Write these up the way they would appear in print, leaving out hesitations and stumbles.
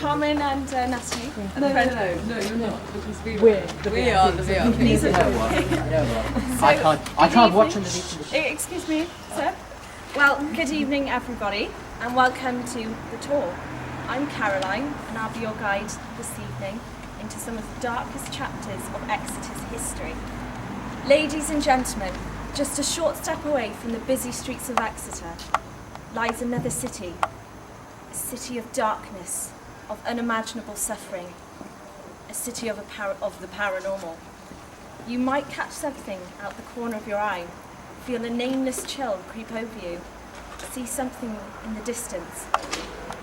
Carmen and Natalie. No, you're not, because we are the VIP. These are I can't watch underneath the... Excuse me, sir. Well, good evening, everybody, and welcome to the tour. I'm Caroline, and I'll be your guide this evening into some of the darkest chapters of Exeter's history. Ladies and gentlemen, just a short step away from the busy streets of Exeter lies another city, a city of darkness, of unimaginable suffering, a city of the paranormal. You might catch something out the corner of your eye, feel a nameless chill creep over you, see something in the distance.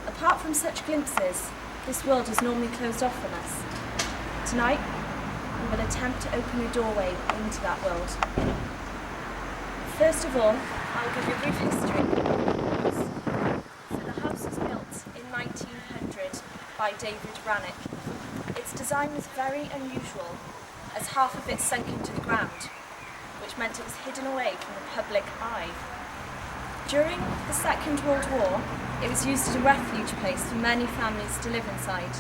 Apart from such glimpses, this world is normally closed off from us. Tonight, we will attempt to open a doorway into that world. First of all, I'll give you a brief history. So the house was built in 1900 by David Rannoch. Its design was very unusual, as half of it sunk into the ground, which meant it was hidden away from the public eye. During the Second World War, it was used as a refuge place for many families to live inside.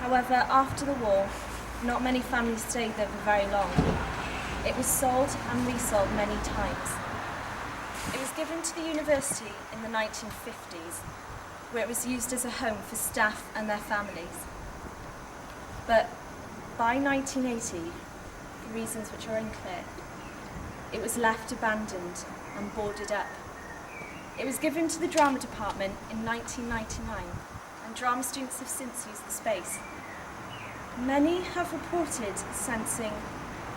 However, after the war, not many families stayed there for very long. It was sold and resold many times. It was given to the university in the 1950s, where it was used as a home for staff and their families. But by 1980, for reasons which are unclear, it was left abandoned and boarded up. It was given to the drama department in 1999, and drama students have since used the space. Many have reported sensing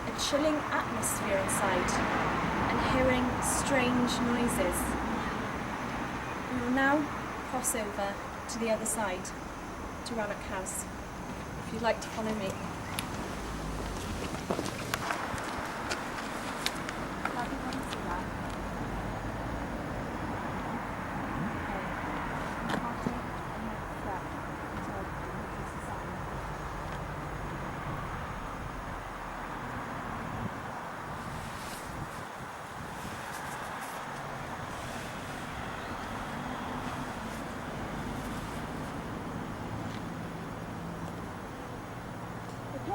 a chilling atmosphere inside and hearing strange noises. We will now cross over to the other side, to Rannoch House. If you'd like to follow me.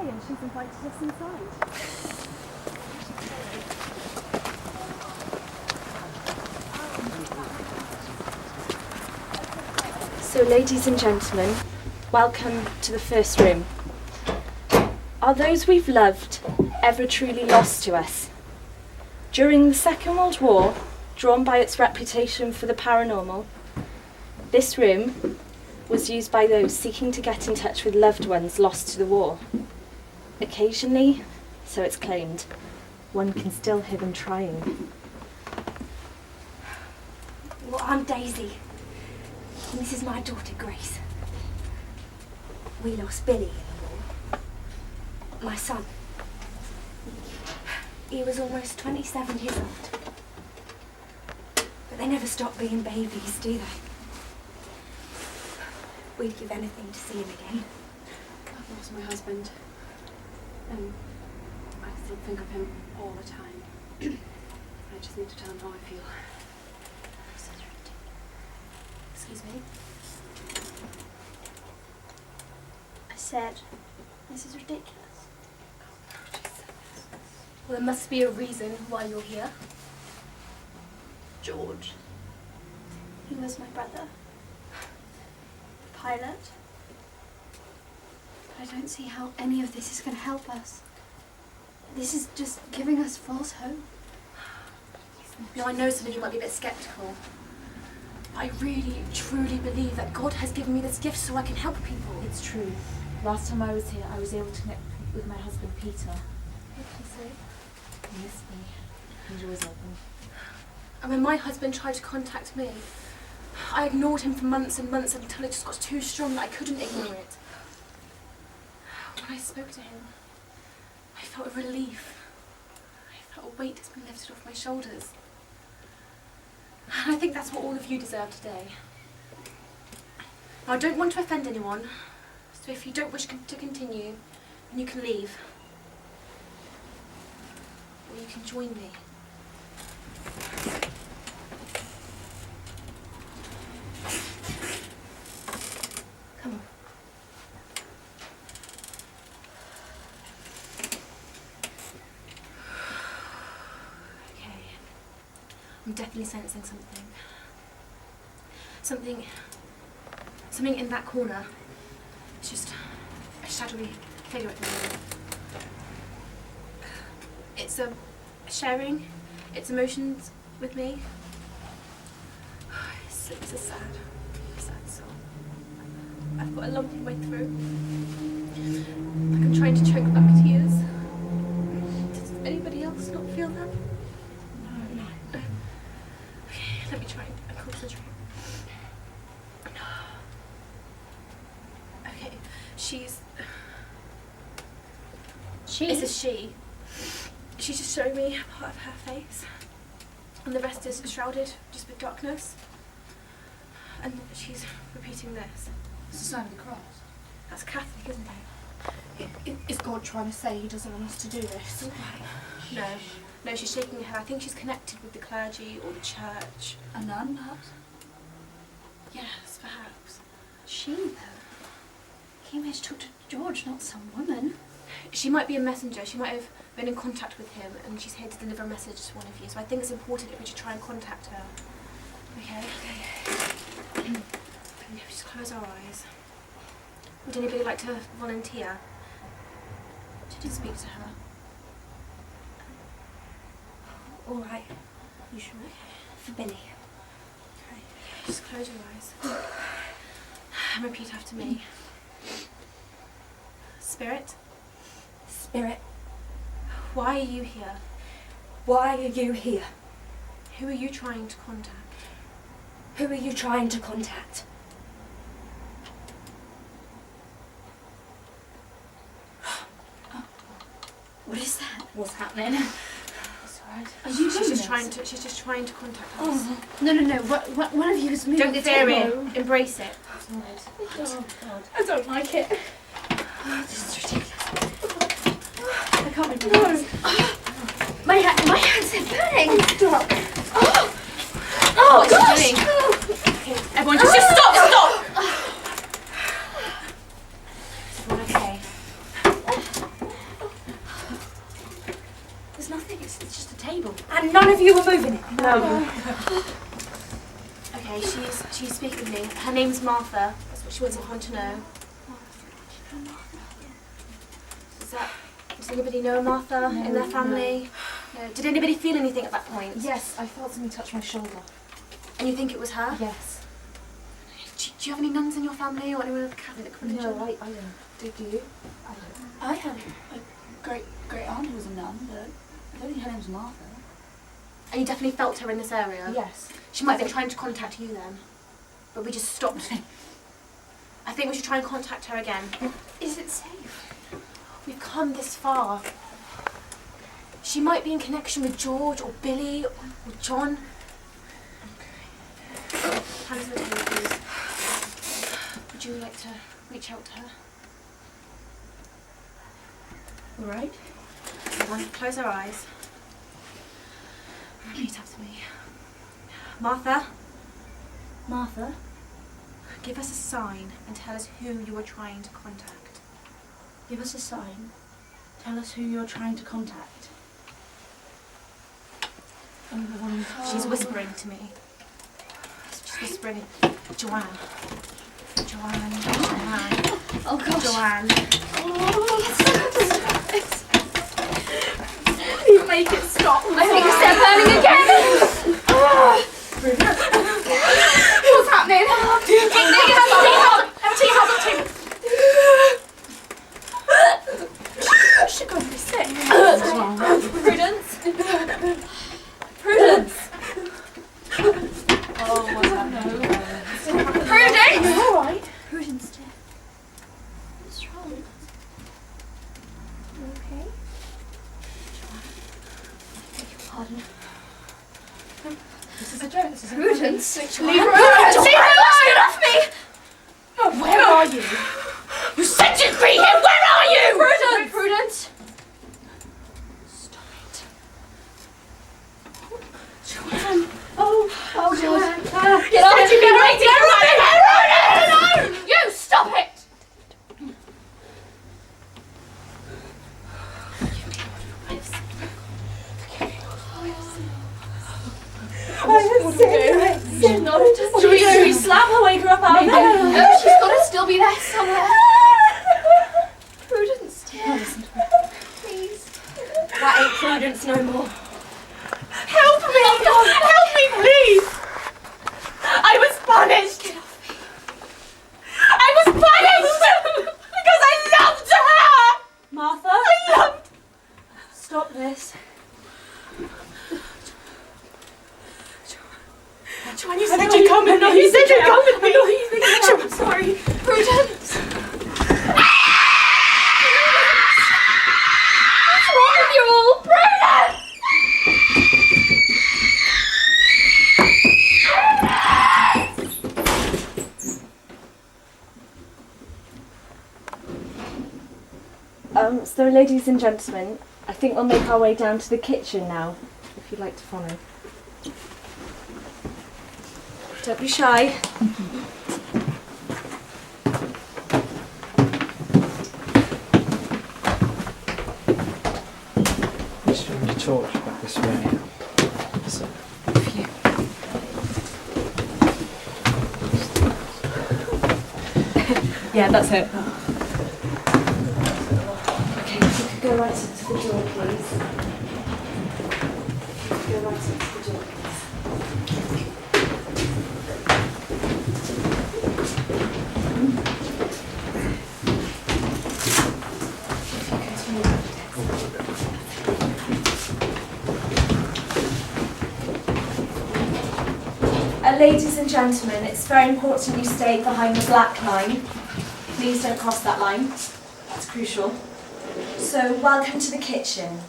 And she's invited us inside. So, ladies and gentlemen, welcome to the first room. Are those we've loved ever truly lost to us? During the Second World War, drawn by its reputation for the paranormal, this room was used by those seeking to get in touch with loved ones lost to the war. Occasionally, so it's claimed, one can still hear them trying. Well, I'm Daisy, and this is my daughter Grace. We lost Billy in the war. My son. He was almost 27 years old. But they never stop being babies, do they? We'd give anything to see him again. I've lost my husband. And I still think of him all the time. I just need to tell him how I feel. Excuse me? I said, this is ridiculous. Well, there must be a reason why you're here. George. He was my brother. Pilot. I don't see how any of this is going to help us. This is just giving us false hope. Now, I know some of you might be a bit sceptical. But I really, truly believe that God has given me this gift so I can help people. It's true. Last time I was here, I was able to connect with my husband, Peter. What did he say? He missed me. He's always open. And when my husband tried to contact me, I ignored him for months and months until it just got too strong that I couldn't ignore it. When I spoke to him, I felt a relief. I felt a weight has been lifted off my shoulders. And I think that's what all of you deserve today. Now, I don't want to offend anyone, so if you don't wish to continue, then you can leave. Or you can join me. Come on. I'm definitely sensing something. Something in that corner. It's just a shadowy figure at the moment. It's sharing its emotions with me. It's a sad soul. I've got a lump in my throat. Like I'm trying to choke back tears. Does anybody else not feel that? No. Okay, let me try and concentrate. Okay, it's a she. She's just showing me part of her face. And the rest is shrouded just with darkness. And she's repeating this. It's the sign of the cross. That's Catholic, isn't it? Is God trying to say he doesn't want us to do this? No, she's shaking her head. I think she's connected with the clergy or the church. A nun, perhaps? Yes, perhaps. She, though? Came here to talk to George, not some woman. She might be a messenger. She might have been in contact with him and she's here to deliver a message to one of you. So I think it's important if we should try and contact her. Okay? Just close our eyes. Would anybody like to volunteer to speak to her? All right. You sure? For Billy. Okay. Just close your eyes. And repeat after me. Spirit. Spirit, Why are you here? why are you here? Who are you trying to contact? Who are you trying to contact? What is that? What's happening? It's alright. Are you She's just trying to contact us. Oh, no. One of you is moving Don't the fear table. it. Embrace it. Oh, God. I don't like it. Oh, this is ridiculous. I can't be doing this. My hands are burning. Stop. What are you doing? Okay, everyone just stop! Is everyone okay? There's nothing, it's just a table. And none of you are moving it. No. Okay, she's speaking with me. Her name's Martha. That's what she wants everyone to know. Does anybody know Martha in their family? No. Did anybody feel anything at that point? Yes, I felt something touch my shoulder. And you think it was her? Yes. Do you have any nuns in your family or anyone of the Catholic religion? No, I don't. Do you? I don't. I had a great aunt who was a nun, but I don't think her name was Martha. And you definitely felt her in this area? Yes. She might have been trying to contact you then, but we just stopped. I think we should try and contact her again. Is it safe? We've come this far. She might be in connection with George or Billy or John. Okay. Hands on the table, please. Would you like to reach out to her? All right. Everyone, close our eyes. Repeat after me. Martha, Martha? give us a sign and tell us who you are trying to contact. Give us a sign. Tell us who you're trying to contact. She's whispering to me. She's whispering, Joanne. Joanne. Oh gosh. Joanne. You make it stop. I think it's step burning again. What's happening? Have a tea. She's going to be sick. Prudence. Oh, what's happening? Prudence! You all right? Prudence, dear. What's wrong? You okay? Beg your pardon. This is a joke. This is a Prudence. Leave her alone! Leave her alone! Get off me! Oh, where are you? You said you'd be here! Where are you? Prudence! Prudence! Stop it. Joanne! Oh, Joanne! Get off me! Get off me! You stop it! What do we do? Should we slap her, wake her up out of bed? No, she's got to still be there somewhere. Prudence, dear. Please. That ain't Prudence no more. Help me! Help me, please! I was punished! I was punished! Because I loved her! Martha? I loved... Stop this. Jone, you said you'd come with me. You said you'd come with me. I'm sorry. Prudence. What's wrong with you all? Prudence! So ladies and gentlemen, I think we'll make our way down to the kitchen now, if you'd like to follow. Don't be shy. Just bring your torch back this way. So, Yeah, that's it. Okay, if you could go right up to the door, please. Go right up to the door, please. Ladies and gentlemen, it's very important you stay behind the black line. Please don't cross that line. That's crucial. So, welcome to the kitchen.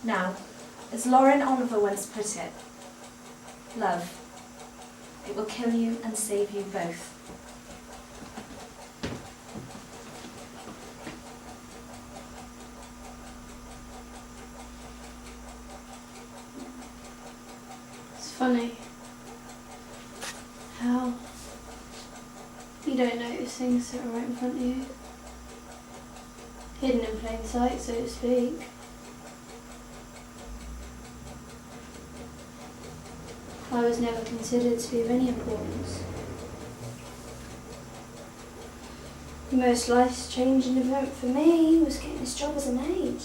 Now, as Lauren Oliver once put it, love, it will kill you and save you both. It's funny how you don't notice things that are right in front of you. Hidden in plain sight, so to speak. I was never considered to be of any importance. The most life-changing event for me was getting this job as a maid.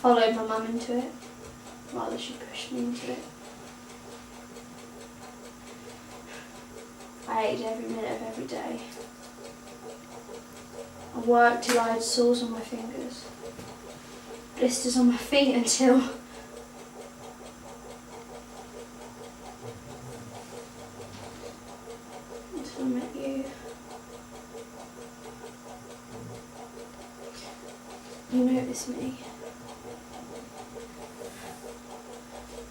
Followed my mum into it, rather she pushed me into it. I hated every minute of every day. I worked till I had sores on my fingers, blisters on my feet until I met you. You noticed me.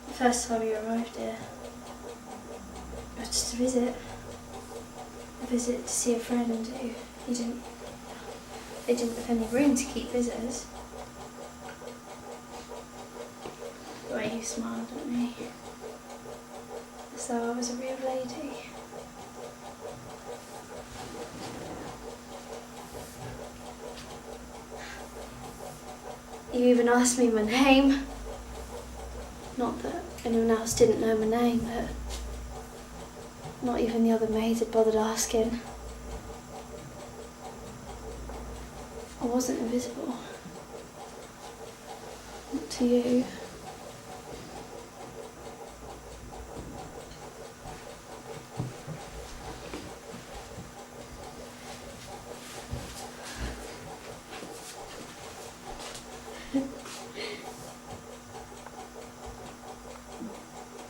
The first time you arrived here, it was just a visit. A visit to see a friend who they didn't have any room to keep visitors. The way you smiled at me, as though I was a real lady. You even asked me my name. Not that anyone else didn't know my name, but not even the other maids had bothered asking. I wasn't invisible. Not to you.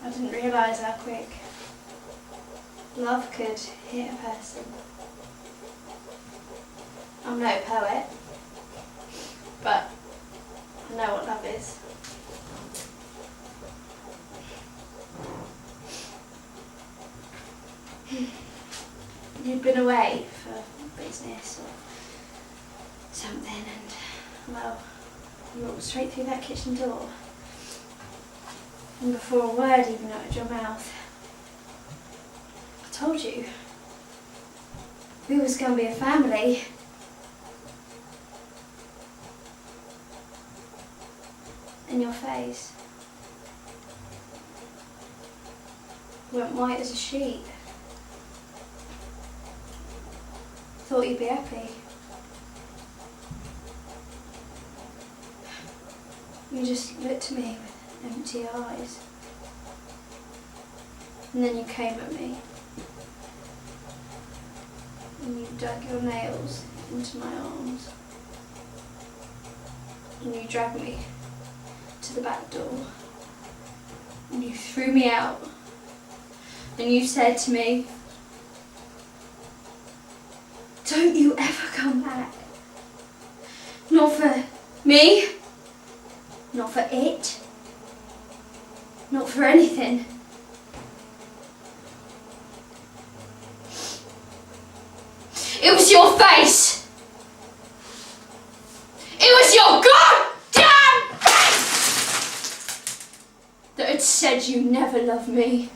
I didn't realise how quick love could hit a person. I'm no poet, but I know what love is. You'd been away for business or something and, well, you walked straight through that kitchen door. And before a word even out of your mouth, I told you we was going to be a family. in your face. Went white as a sheet. Thought you'd be happy. You just looked at me with empty eyes. And then you came at me. And you dug your nails into my arms. And you dragged me to the back door. And you threw me out. And you said to me, "Don't you ever come back. Not for me. Not for it. Not for anything." It was your face! It was your goddamn face! That had said you never loved me.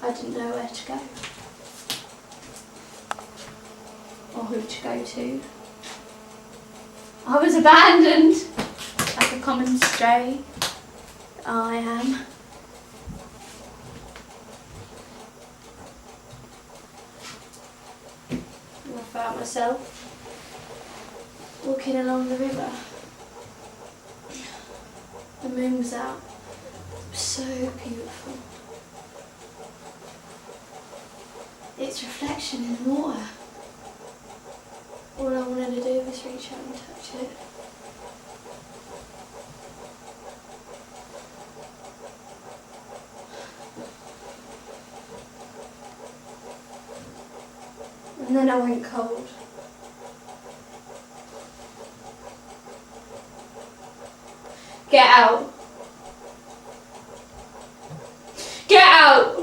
I didn't know where to go. Or who to go to. I was abandoned, like a common stray. I am. And I found myself walking along the river. The moon was out. It was so beautiful. Its reflection in the water. All I wanted to do was reach out and touch it. And then I went cold. Get out! Get out!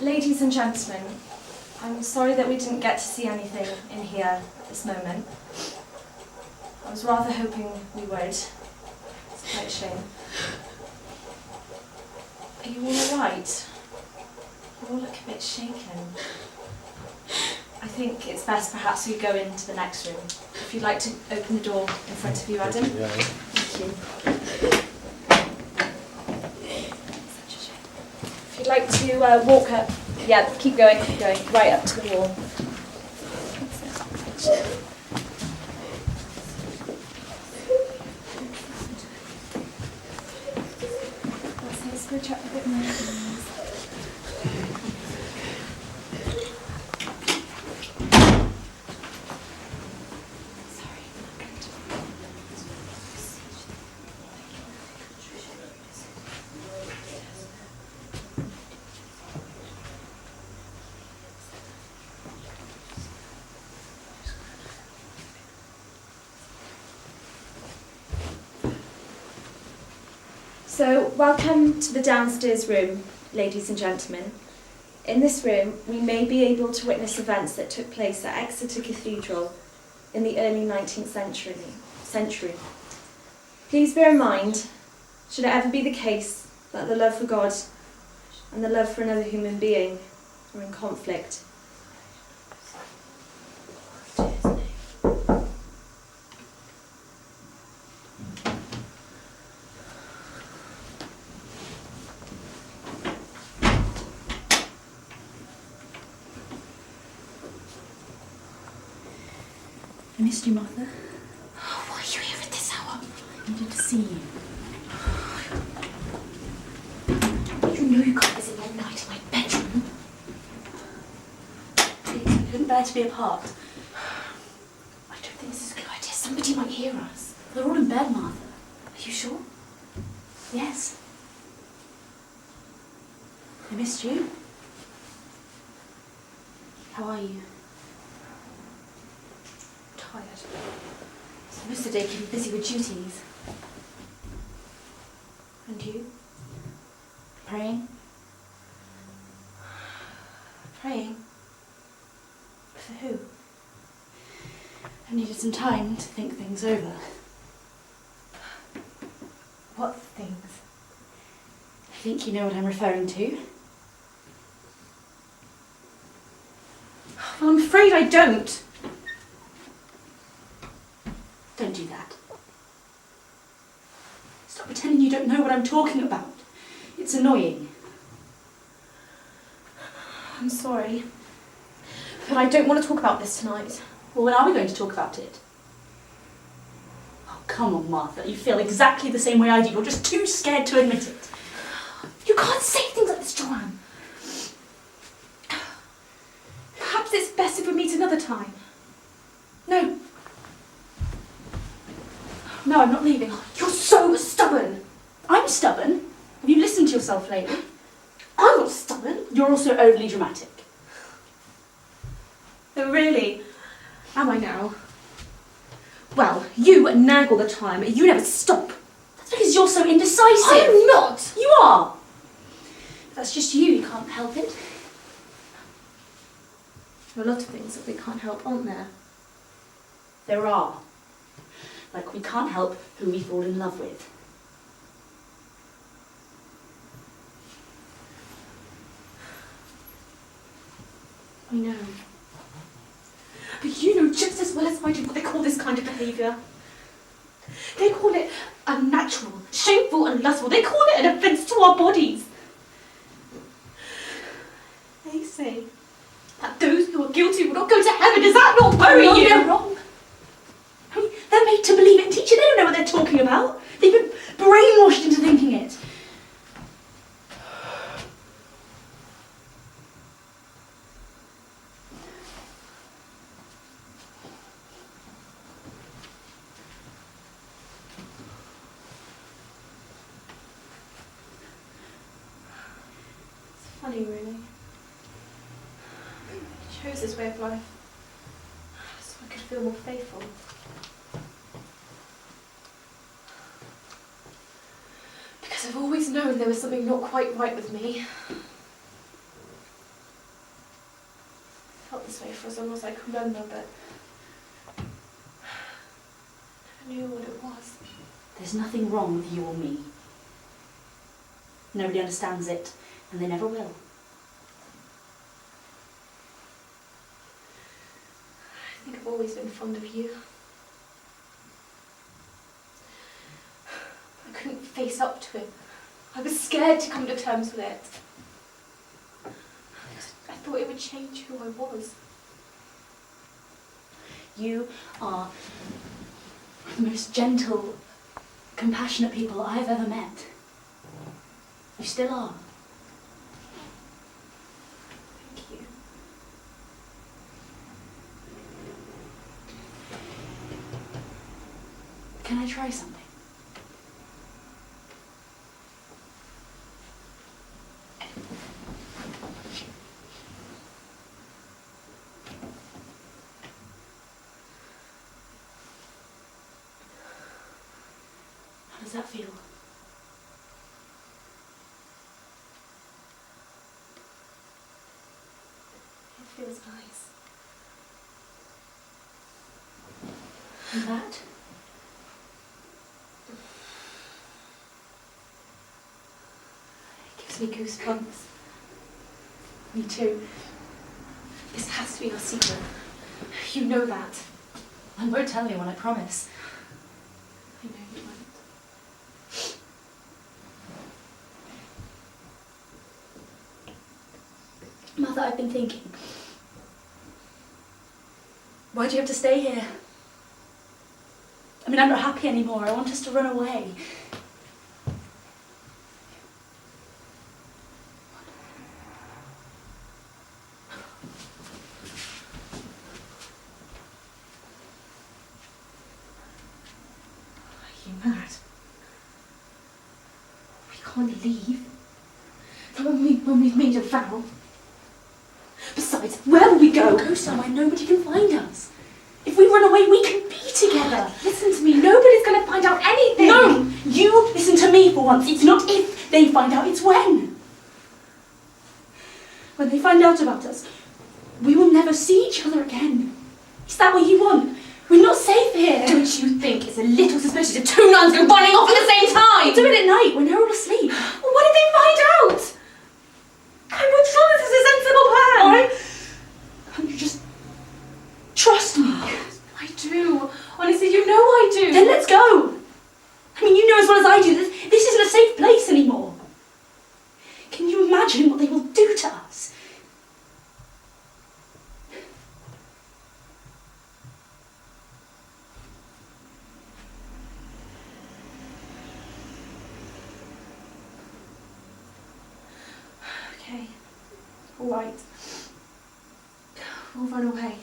Ladies and gentlemen, I'm sorry that we didn't get to see anything in here at this moment. I was rather hoping we would. It's quite a shame. Are you all alright? You all look a bit shaken. I think it's best perhaps we go into the next room. If you'd like to open the door in front of you, Adam. Yeah. Thank you. If you'd like to walk up, yeah, keep going, right up to the wall. Let's go chat a bit more. So, welcome to the downstairs room, ladies and gentlemen. In this room, we may be able to witness events that took place at Exeter Cathedral in the early 19th century. Please bear in mind, should it ever be the case that the love for God and the love for another human being are in conflict, I missed you, Martha. Oh, why are you here at this hour? I needed to see you. You know you can't visit me all night in my bedroom. Please, we couldn't bear to be apart. I don't think this is a good idea. Somebody might hear us. They're all in bed, Martha. Are you sure? Yes. I missed you. How are you? Tired. Most of the day keeping busy with duties. And you? Praying. I needed some time to think things over. What things? I think you know what I'm referring to. Well, I'm afraid I don't. Don't do that. Stop pretending you don't know what I'm talking about. It's annoying. I'm sorry. But I don't want to talk about this tonight. Well, when are we going to talk about it? Oh, come on, Martha. You feel exactly the same way I do. You're just too scared to admit it. You can't say things like this, Joanne. Perhaps it's best if we meet another time. No. No, I'm not leaving. You're so stubborn. I'm stubborn. Have you listened to yourself lately? I'm not stubborn. You're also overly dramatic. Oh, really? Am I now? Well, you nag all the time. You never stop. That's because you're so indecisive. I'm not. You are. That's just you. You can't help it. There are a lot of things that we can't help, aren't there? There are. Like we can't help who we fall in love with. I know. But you know just as well as I do what they call this kind of behaviour. They call it unnatural, shameful and lustful. They call it an offence to our bodies. They say that those who are guilty will not go to heaven. Does that not worry you? They're wrong. I mean, they're made to believe it. Teacher, they don't know what they're talking about. They've been brainwashed into thinking it. Funny, really. I chose this way of life so I could feel more faithful. Because I've always known there was something not quite right with me. I felt this way for as long as I can remember, but I never knew what it was. There's nothing wrong with you or me. Nobody understands it, and they never will. I think I've always been fond of you. I couldn't face up to it. I was scared to come to terms with it. I thought it would change who I was. You are the most gentle, compassionate people I have ever met. You still are. Thank you. Can I try something? How does that feel? It feels nice. And that? It gives me goosebumps. Me too. This has to be our secret. You know that. I won't tell anyone, I promise. I know you won't. Mother, I've been thinking. Why do you have to stay here? I mean, I'm not happy anymore. I want us to run away. Are you mad? We can't leave. Not when we've made a vow. Besides, where will we go? Go somewhere nobody can find us. If we run away, we can be together. Listen to me, nobody's going to find out anything. No! You listen to me for once. It's not if they find out, it's when. When they find out about us, we will never see each other again. Is that what you want? We're not safe here. Don't you think it's a little suspicious if two nuns go running off at the same time? Do it at night when they're all asleep. Well, what did they find out? I'm sure this is a sensible plan. Can't you just trust me? I do. Honestly, you know I do. Then let's go. I mean, you know as well as I do that this isn't a safe place anymore. Can you imagine what they will do to us? Okay, all right. We'll run away.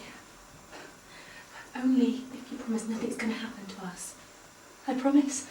But only if you promise nothing's going to happen to us. I promise.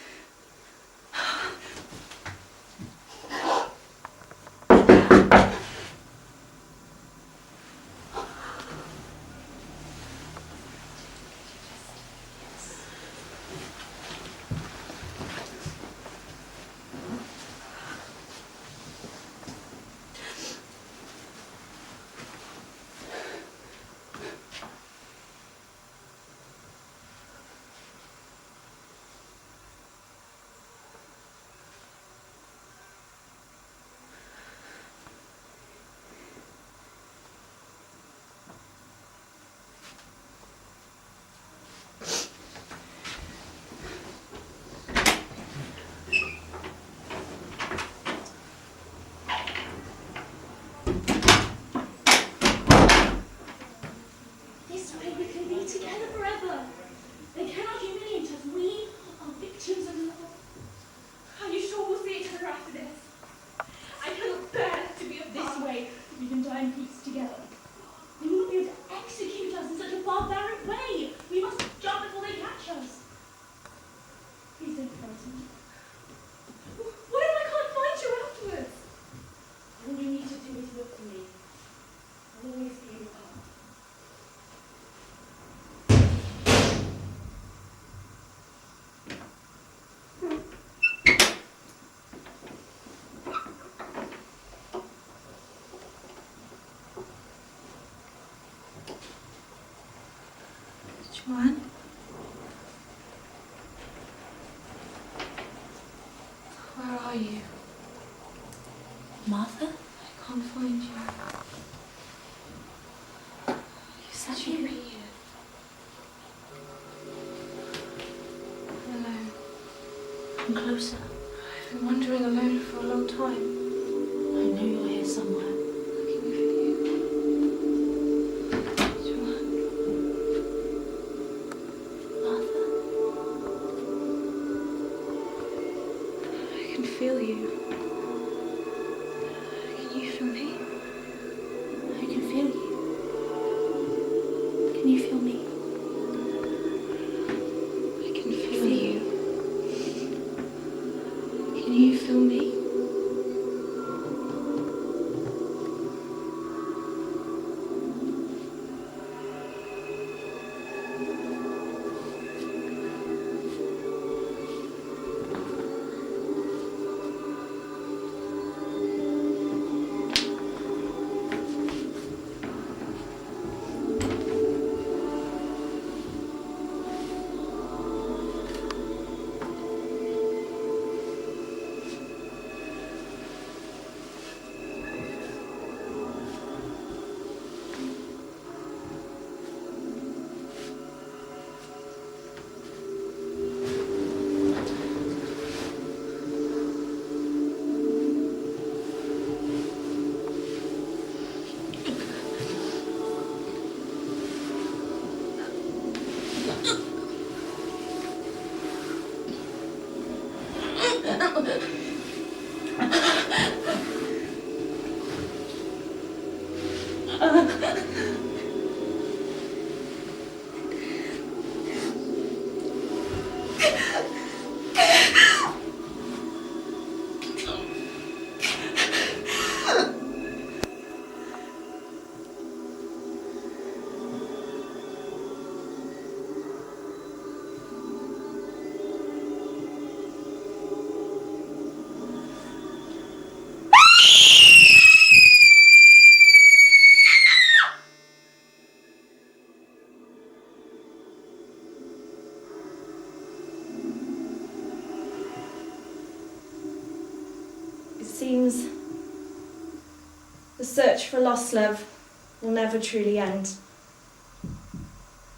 Joanne? Where are you? Martha? I can't find you. You said you'd be here. I'm alone. Come closer. I've been wandering alone for a long time. I know you're here somewhere. Looking for you. Joanne. Martha? I can feel you. Can you feel me? I can feel you. Can you feel me? I can feel you. Can you feel me? seems the search for lost love will never truly end.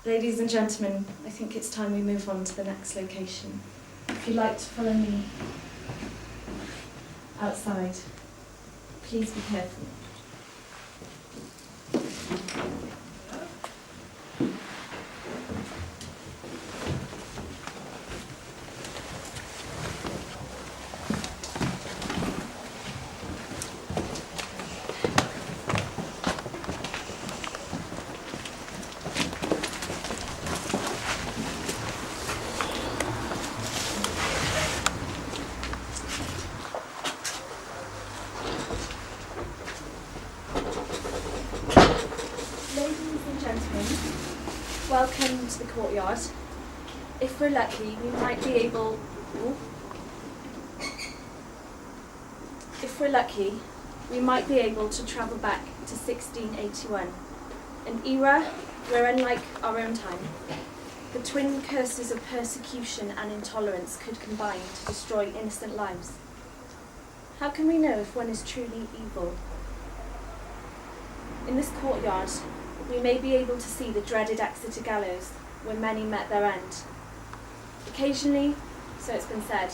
Ladies and gentlemen, I think it's time we move on to the next location. If you'd like to follow me outside, please be careful. Welcome to the courtyard. If we're lucky, we might be able... If we're lucky, we might be able to travel back to 1681, an era where, unlike our own time, the twin curses of persecution and intolerance could combine to destroy innocent lives. How can we know if one is truly evil? In this courtyard, we may be able to see the dreaded Exeter gallows, where many met their end. Occasionally, so it's been said,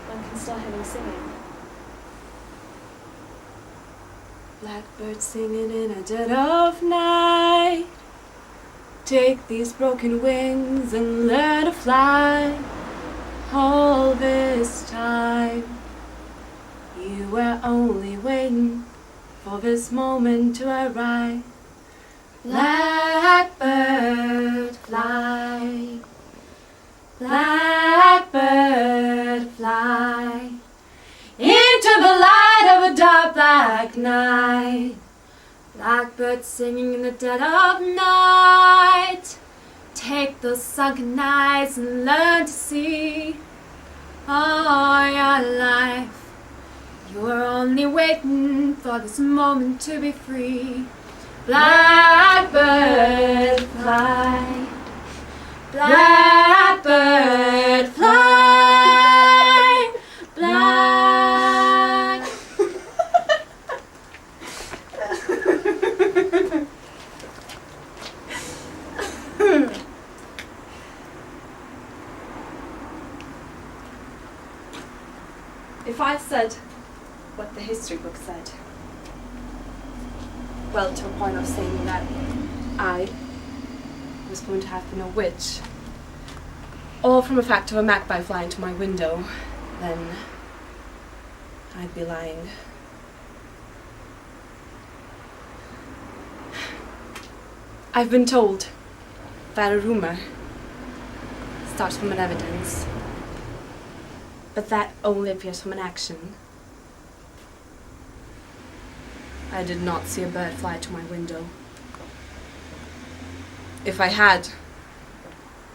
one can still hear them singing. Blackbird singing in a dead of night. Take these broken wings and learn to fly. All this time, you were only waiting for this moment to arrive. Blackbird fly, blackbird fly, into the light of a dark black night. Blackbird singing in the dead of night. Take those sunken eyes and learn to see. All your life, you were only waiting for this moment to be free. Blackbird fly, blackbird fly, black. If I said what the history book said, Well, to a point of saying that I was going to have been a witch, all from the fact of a magpie flying to my window, then I'd be lying. I've been told that a rumor starts from an evidence, but that only appears from an action. I did not see a bird fly to my window. If I had,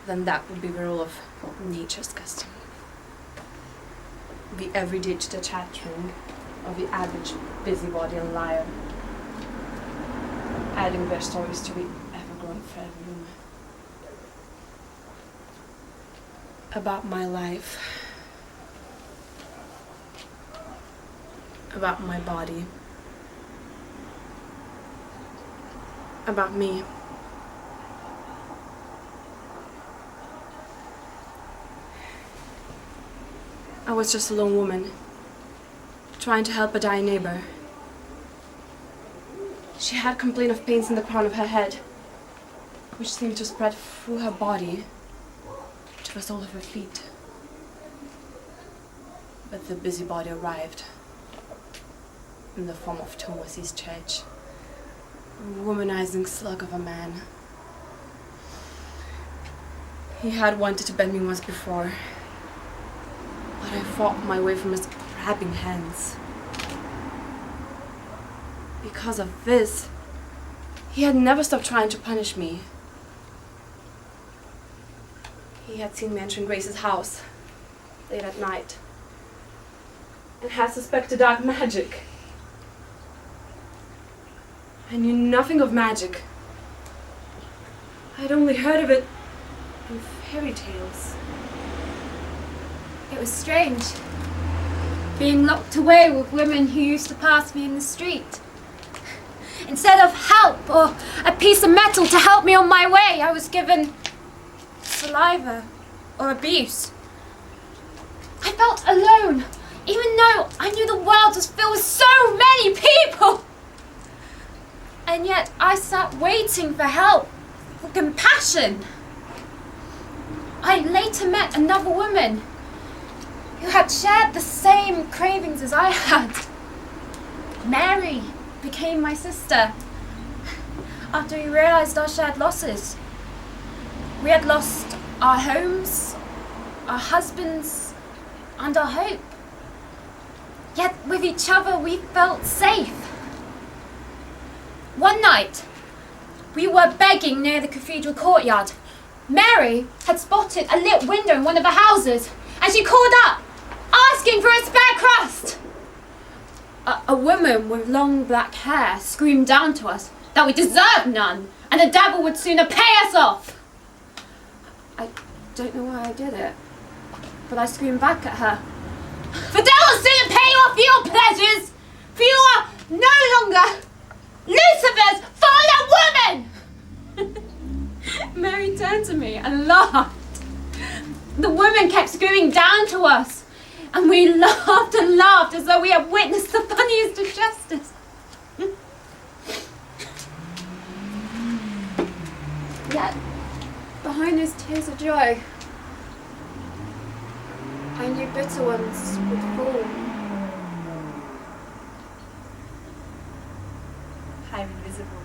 then that would be the rule of nature's custom. The everyday chattering of the average busybody and liar, adding their stories to the ever-growing thread of rumor. About my life, about my body, about me. I was just a lone woman, trying to help a dying neighbor. She had complained of pains in the crown of her head, which seemed to spread through her body to the sole of her feet. But the busybody arrived in the form of Thomas's church. Womanizing slug of a man. He had wanted to bend me once before, but I fought my way from his grabbing hands. Because of this, he had never stopped trying to punish me. He had seen me entering Grace's house late at night and had suspected dark magic. I knew nothing of magic. I'd only heard of it in fairy tales. It was strange. being locked away with women who used to pass me in the street. Instead of help or a piece of metal to help me on my way, I was given saliva or abuse. I felt alone, even though I knew the world was filled with so many people. And yet I sat waiting for help, for compassion. I later met another woman who had shared the same cravings as I had. Mary became my sister after we realised our shared losses. We had lost our homes, our husbands, and our hope. Yet with each other we felt safe. One night, we were begging near the cathedral courtyard. Mary had spotted a lit window in one of the houses, and she called up, asking for a spare crust. A woman with long black hair screamed down to us that we deserved none, and the devil would sooner pay us off. I don't know why I did it, but I screamed back at her. The devil will sooner pay you off for your pleasures, for you are no longer Lucifer's fallen woman! Mary turned to me and laughed. The woman kept screaming down to us, and we laughed and laughed as though we had witnessed the funniest of justice. Yet, behind those tears of joy, I knew bitter ones would fall. I'm invisible.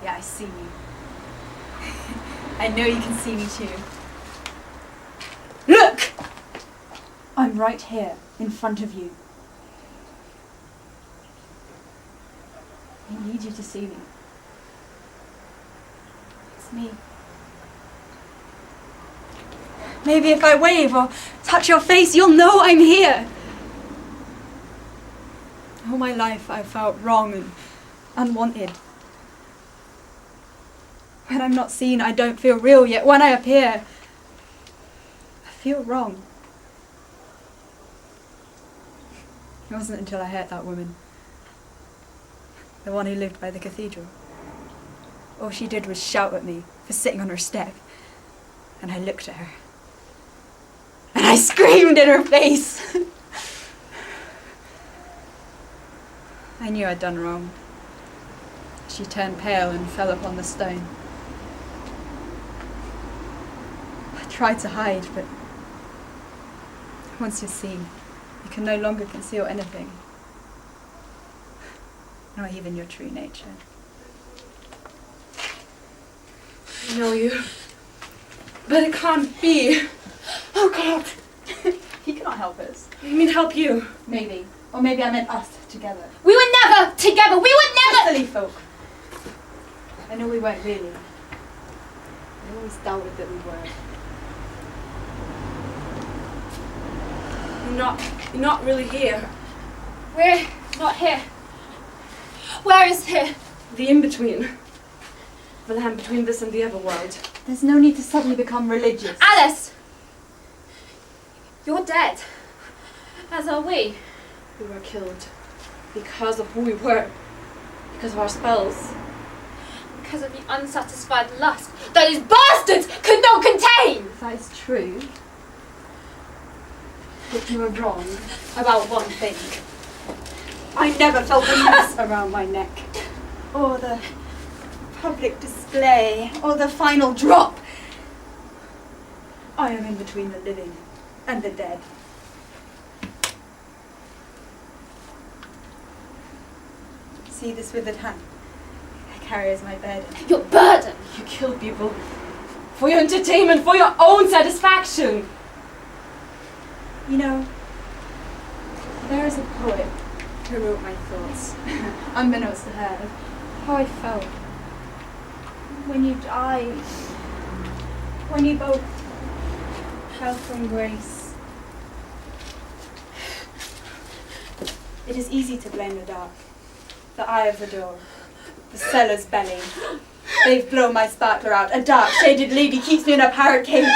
Yeah, I see you. I know you can see me too. Look! I'm right here, in front of you. I need you to see me. It's me. Maybe if I wave or touch your face, you'll know I'm here. All my life I felt wrong and unwanted. When I'm not seen, I don't feel real, yet when I appear, I feel wrong. It wasn't until I heard that woman, the one who lived by the cathedral. All she did was shout at me for sitting on her step, and I looked at her, and I screamed in her face. I knew I'd done wrong. She turned pale and fell upon the stone. I tried to hide, but once you're seen, you can no longer conceal anything. Not even your true nature. I know you. But it can't be. Oh God. He cannot help us. I mean help you. Maybe. Or maybe I meant us together. We were never together. We were never. Silly folk. I know we weren't really. I always doubted that we were. You're not really here. We're not here. Where is here? The in-between. The land between this and the other world. There's no need to suddenly become religious. Alice! You're dead. As are we. We were killed. Because of who we were. Because of our spells. Because of the unsatisfied lust that these bastards could not contain! If that is true, but you were wrong. About one thing. I never felt the noose around my neck. Or the public display. Or the final drop. I am in between the living and the dead. See this withered hand I carry as my burden. Your burden! You kill people. For your entertainment, for your own satisfaction. You know, there is a poet who wrote my thoughts, unbeknownst to her, of how I felt when you died, when you both fell from grace. It is easy to blame the dark, the eye of the door, the cellar's belly. They've blown my sparkler out. A dark, shaded lady keeps me in a parrot cage.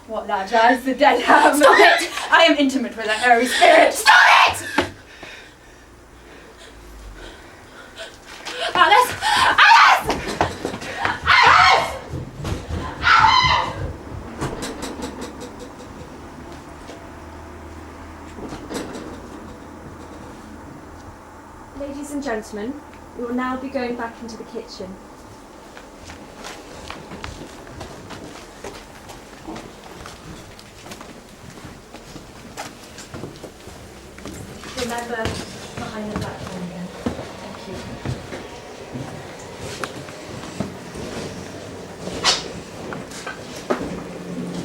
What, lad, as the dead ham? Stop it! I am intimate with that airy spirit. Stop it! Alice! Alice! Alice! Alice! Ladies and gentlemen, we will now be going back into the kitchen. Remember, behind the platform again. Thank you.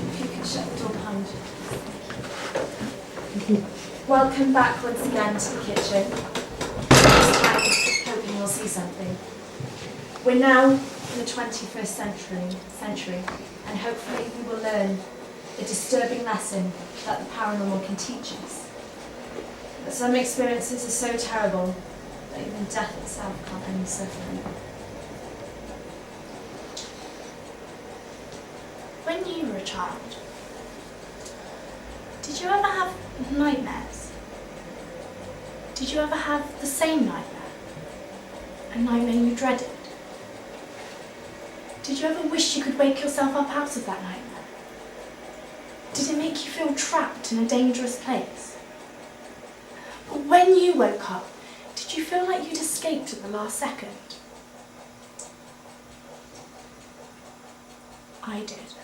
If you could shut the door behind you. Welcome back once again to the kitchen. This time, hoping you'll see something. We're now in the 21st century, and hopefully we will learn the disturbing lesson that the paranormal can teach us. But some experiences are so terrible that even death itself can't end suffering. When you were a child, did you ever have nightmares? Did you ever have the same nightmare? A nightmare you dreaded? Did you ever wish you could wake yourself up out of that nightmare? Did it make you feel trapped in a dangerous place? But when you woke up, did you feel like you'd escaped at the last second? I did.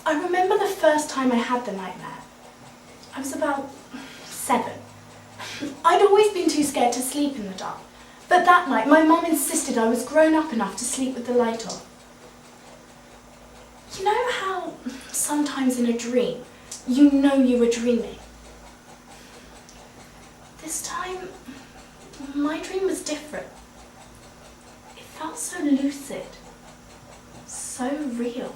I remember the first time I had the nightmare. I was about 7. I'd always been too scared to sleep in the dark, but that night my mum insisted I was grown up enough to sleep with the light on. You know how sometimes in a dream you know you were dreaming? This time, my dream was different. It felt so lucid, so real.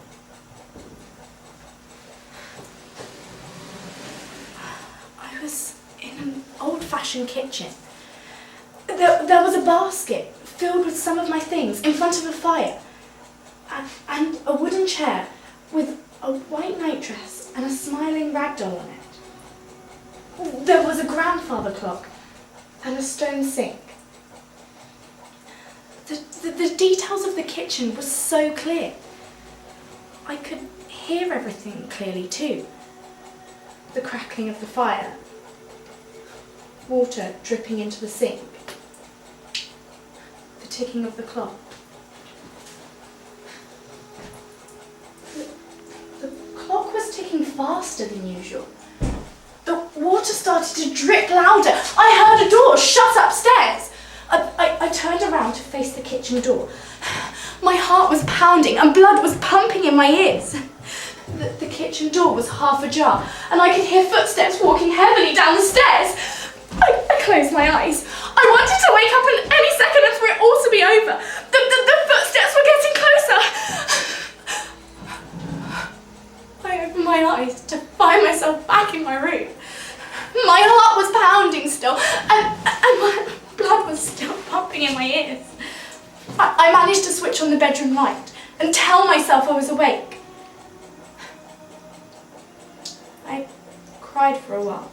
I was in an old-fashioned kitchen. There was a basket filled with some of my things in front of a fire, and a wooden chair with a white nightdress and a smiling ragdoll on it. There was a grandfather clock and a stone sink. The details of the kitchen were so clear. I could hear everything clearly too. The crackling of the fire, water dripping into the sink, the ticking of the clock. The clock was ticking faster than usual. The water started to drip louder. I heard a door shut upstairs. I turned around to face the kitchen door. My heart was pounding and blood was pumping in my ears. The kitchen door was half ajar and I could hear footsteps walking heavily down the stairs. I closed my eyes. I wanted to wake up in any second and for it all to be over. The footsteps were getting closer. I opened my eyes to find myself back in my room. My heart was pounding still and my blood was still pumping in my ears. I managed to switch on the bedroom light and tell myself I was awake. I cried for a while.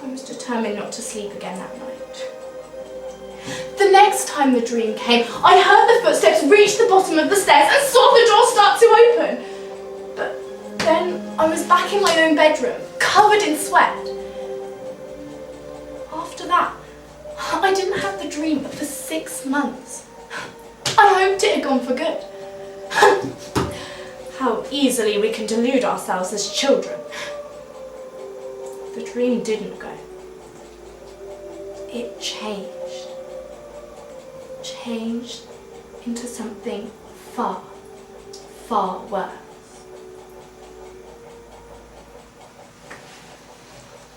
I was determined not to sleep again that night. The next time the dream came, I heard the footsteps reach the bottom of the stairs and saw the door start to open. But then I was back in my own bedroom, covered in sweat. After that, I didn't have the dream for 6 months. I hoped it had gone for good. How easily we can delude ourselves as children. The dream didn't go. It changed. Changed into something far, far worse.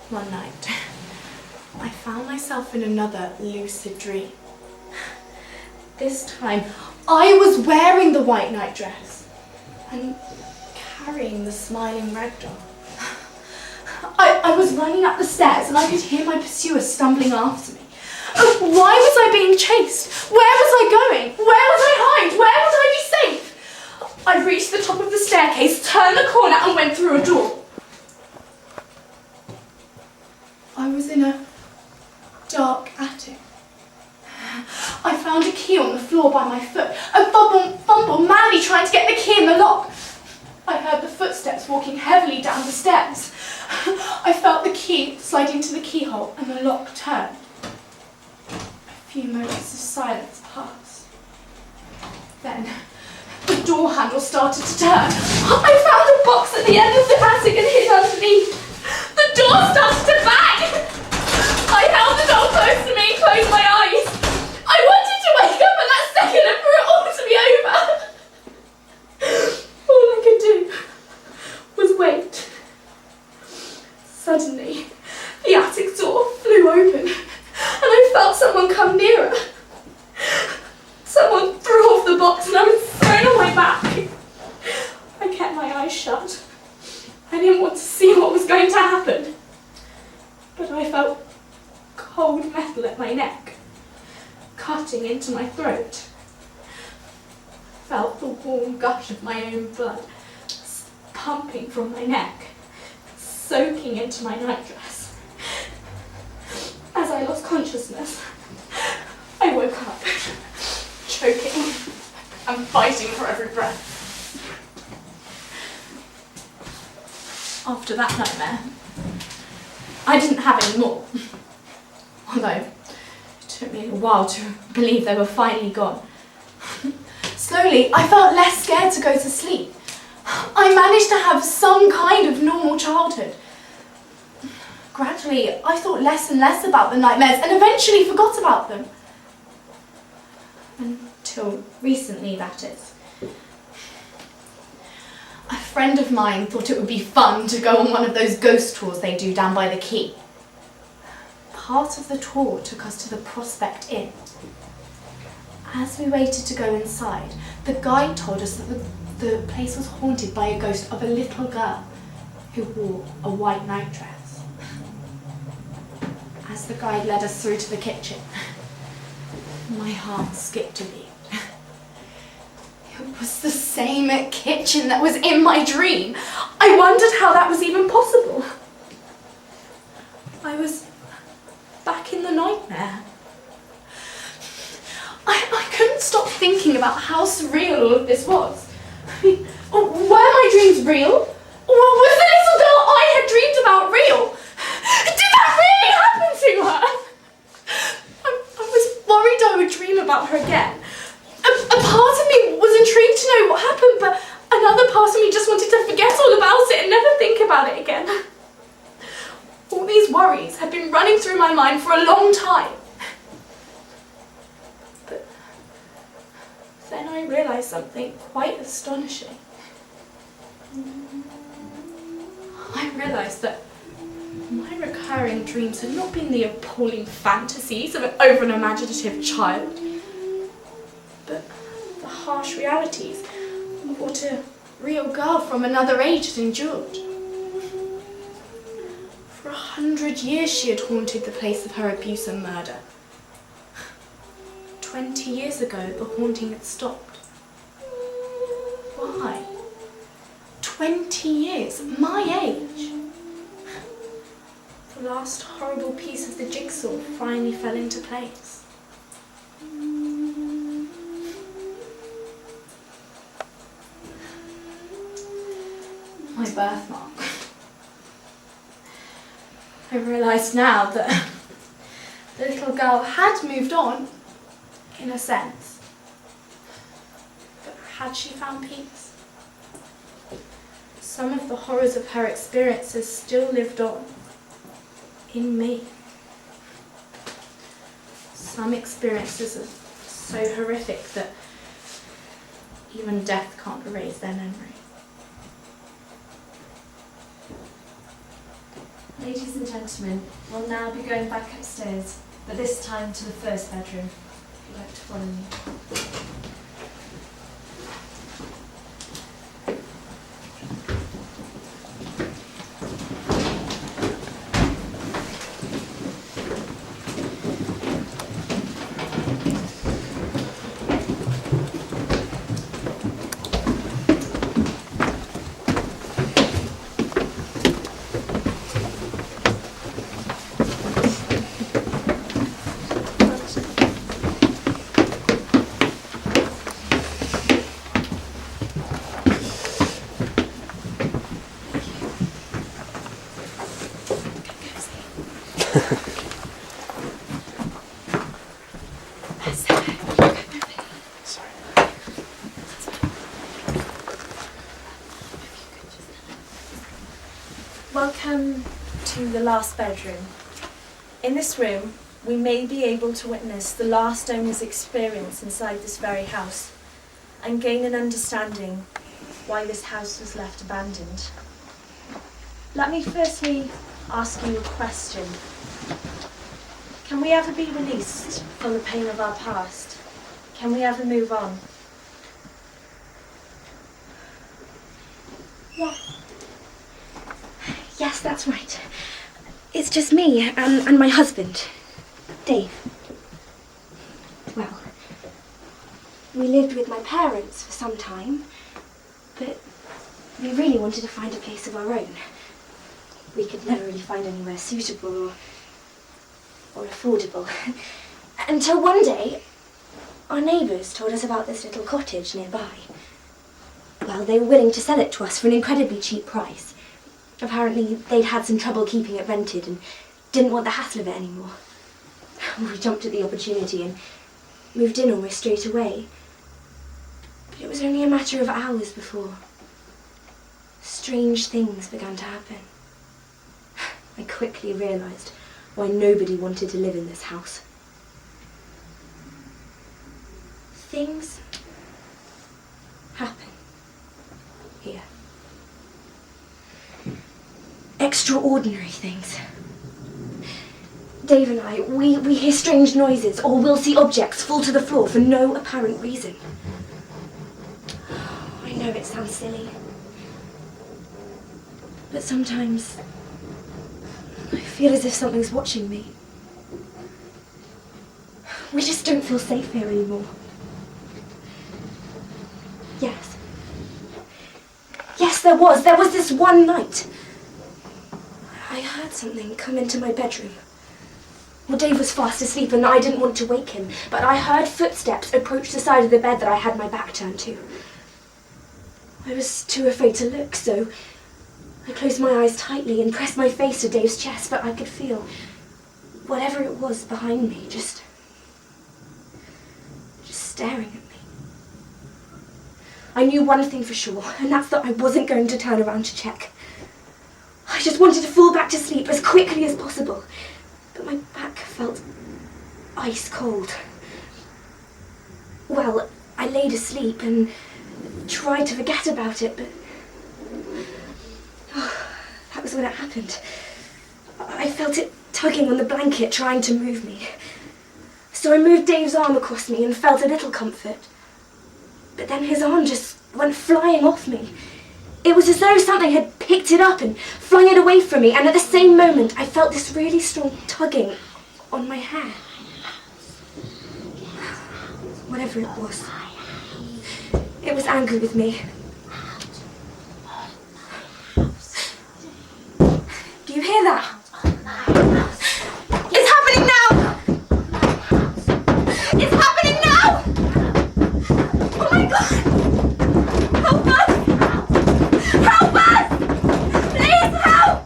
One night, I found myself in another lucid dream. This time, I was wearing the white nightdress and carrying the smiling ragdoll. I was running up the stairs and I could hear my pursuers stumbling after me. Why was I being chased? Where was I going? Where would I hide? Where would I be safe? I reached the top of the staircase, turned the corner and went through a door. I was in a dark attic. I found a key on the floor by my foot and fumbled madly trying to get the key in the lock. I heard the footsteps walking heavily down the stairs. I felt the key slide into the keyhole and the lock turned. A few moments of silence passed. Then the door handle started to turn. I found a box at the end of the attic and hid underneath. The door started to bang. I held the door close to me and closed my eyes. I wanted to wake up at that second and for it all to be over. All I could do was wait. Suddenly, the attic door flew open and I felt someone come nearer. Someone threw off the box and I was thrown on my back. I kept my eyes shut. I didn't want to see what was going to happen. But I felt cold metal at my neck, cutting into my throat. Felt the warm gush of my own blood pumping from my neck, soaking into my nightdress. As I lost consciousness, I woke up, choking and fighting for every breath. After that nightmare, I didn't have any more. Although it took me a while to believe they were finally gone. Slowly, I felt less scared to go to sleep. I managed to have some kind of normal childhood. Gradually, I thought less and less about the nightmares and eventually forgot about them. Until recently, that is. A friend of mine thought it would be fun to go on one of those ghost tours they do down by the quay. Part of the tour took us to the Prospect Inn. As we waited to go inside, the guide told us that the place was haunted by a ghost of a little girl who wore a white nightdress. As the guide led us through to the kitchen, my heart skipped a beat. It was the same kitchen that was in my dream. I wondered how that was even possible. I was back in the nightmare. I couldn't stop thinking about how surreal all of this was. I mean, were my dreams real? Or was the little girl I had dreamed about real? Did that really happen to her? I was worried I would dream about her again. A part of me was intrigued to know what happened, but another part of me just wanted to forget all about it and never think about it again. All these worries had been running through my mind for a long time. But then I realised something quite astonishing. I realised that my recurring dreams had not been the appalling fantasies of an over-imaginative child, but the harsh realities of what a real girl from another age had endured. For 100 years she had haunted the place of her abuse and murder. 20 years ago the haunting had stopped. Why? 20 years, my age. The last horrible piece of the jigsaw finally fell into place. My birthmark. I realised now that the little girl had moved on, in a sense. But had she found peace? Some of the horrors of her experiences still lived on, in me. Some experiences are so horrific that even death can't erase their memory. Ladies and gentlemen, we'll now be going back upstairs, but this time to the first bedroom. If you'd like to follow me. Welcome to the last bedroom. In this room, we may be able to witness the last owner's experience inside this very house and gain an understanding why this house was left abandoned. Let me firstly ask you a question. Can we ever be released from the pain of our past? Can we ever move on? Yes, that's right. It's just me and my husband, Dave. Well, we lived with my parents for some time, but we really wanted to find a place of our own. We could never really find anywhere suitable or affordable. Until one day, our neighbours told us about this little cottage nearby. Well, they were willing to sell it to us for an incredibly cheap price. Apparently, they'd had some trouble keeping it rented and didn't want the hassle of it anymore. We jumped at the opportunity and moved in almost straight away. But it was only a matter of hours before strange things began to happen. I quickly realised why nobody wanted to live in this house. Things happen here. Extraordinary things. Dave and I, we hear strange noises or we'll see objects fall to the floor for no apparent reason. I know it sounds silly, but sometimes I feel as if something's watching me. We just don't feel safe here anymore. Yes, there was this one night. I heard something come into my bedroom. Well, Dave was fast asleep and I didn't want to wake him, but I heard footsteps approach the side of the bed that I had my back turned to. I was too afraid to look, so I closed my eyes tightly and pressed my face to Dave's chest, but I could feel whatever it was behind me, just staring at me. I knew one thing for sure, and that's that I wasn't going to turn around to check. I just wanted to fall back to sleep as quickly as possible, but my back felt ice cold. Well, I laid asleep and tried to forget about it, but that was when it happened. I felt it tugging on the blanket, trying to move me. So I moved Dave's arm across me and felt a little comfort. But then his arm just went flying off me. It was as though something had picked it up and flung it away from me, and at the same moment I felt this really strong tugging on my hair. Whatever it was angry with me. Do you hear that? It's happening now! It's happening now! Oh my God! Help us! Help us! Please help!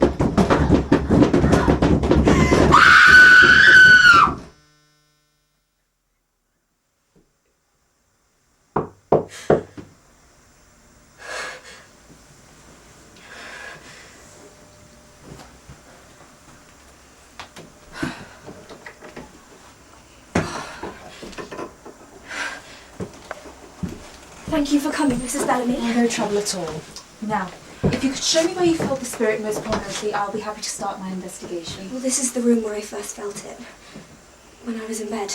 Thank you for coming, Mrs. Bellamy. Oh, no trouble at all. Now, if you could show me where you felt the spirit most prominently, I'll be happy to start my investigation. Well, this is the room where I first felt it, when I was in bed.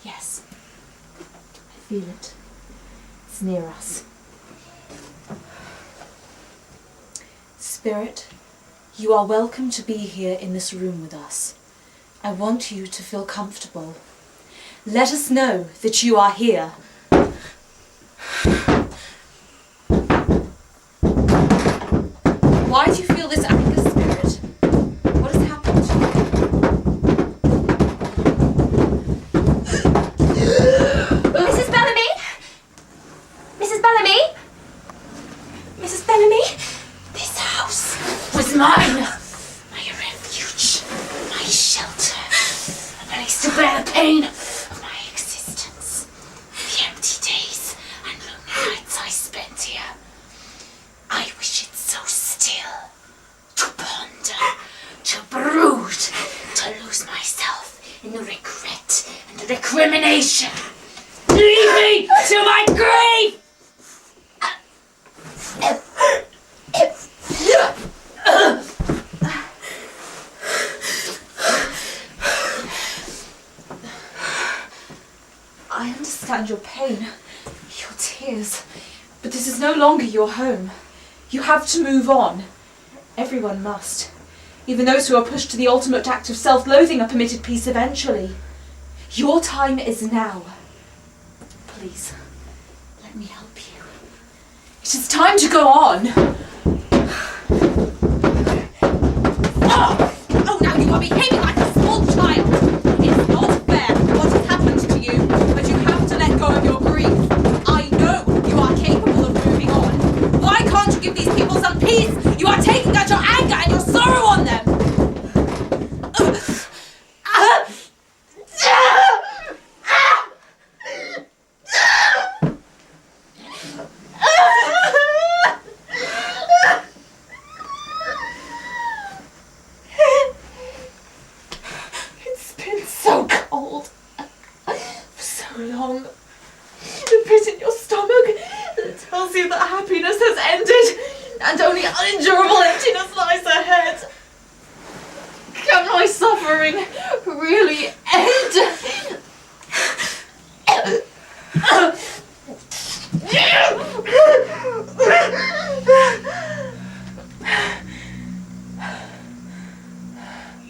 Yes. I feel it. It's near us. Spirit, you are welcome to be here in this room with us. I want you to feel comfortable. Let us know that you are here. Why do you feel this anger, Spirit? What has happened? Mrs. Bellamy? bear the pain of my existence, the empty days and lonely nights I spent here. I wish it so still, to ponder, to brood, to lose myself in the regret and the recrimination. Lead me to my grave! I understand your pain, your tears, but this is no longer your home. You have to move on. Everyone must. Even those who are pushed to the ultimate act of self-loathing are permitted peace eventually. Your time is now. Please, let me help you. It is time to go on. Oh, now you are behaving like a small child. It's not fair what has happened to you, but you have to let go of your grief. I know you are capable of moving on. Why can't you give these people some peace? You are taking out your anger and your sorrow on them. And only unendurable emptiness lies ahead. Can my suffering really end?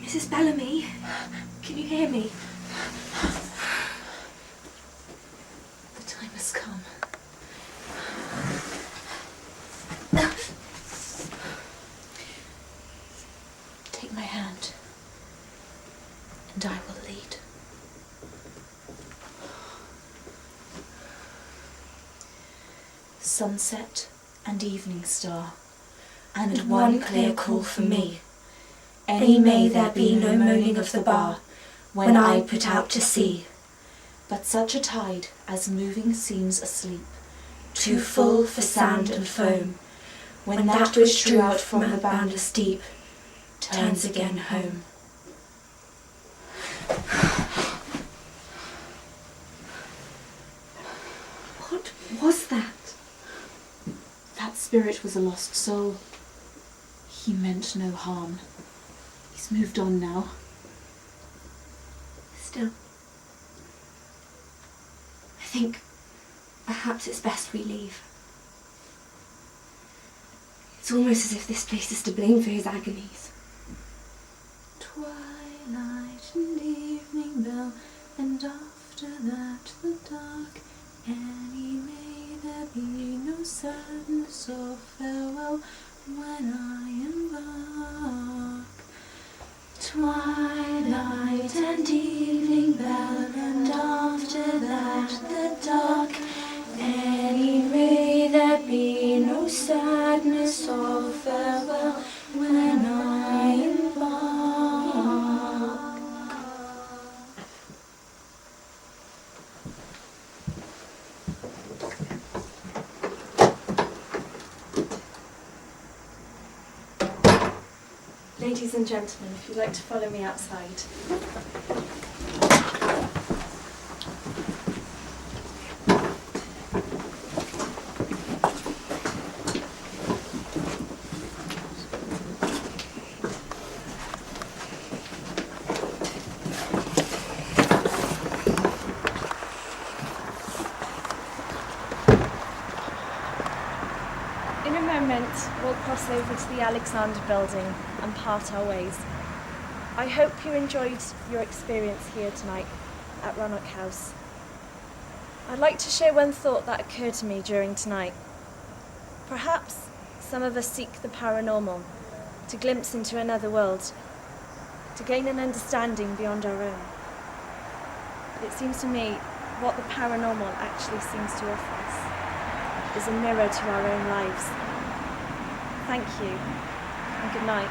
Mrs. Bellamy, can you hear me? The time has come. Take my hand, and I will lead. Sunset and evening star, and one clear call for me. Any may there be no moaning of the bar, when I put out to sea. But such a tide as moving seems asleep, too full for sand and foam, when that which drew out from the boundless deep turns again home. What was that? That spirit was a lost soul. He meant no harm. He's moved on now. Still, I think perhaps it's best we leave. It's almost as if this place is to blame for his agonies. Twilight and evening bell, and after that the dark. Any may there be no sadness or farewell when I embark. Twilight and evening bell, and after that the dark. Any may there be no sadness or farewell when I embark. Ladies and gentlemen, if you'd like to follow me outside. In a moment, we'll cross over to the Alexander Building and part our ways. I hope you enjoyed your experience here tonight at Rannoch House. I'd like to share one thought that occurred to me during tonight. Perhaps some of us seek the paranormal, to glimpse into another world, to gain an understanding beyond our own. But it seems to me what the paranormal actually seems to offer us is a mirror to our own lives. Thank you, and good night.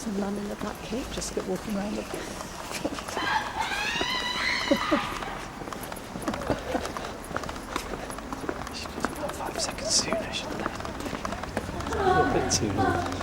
There's a man in a black cape just walking around the... Should have about 5 seconds sooner, shouldn't they? A bit too long.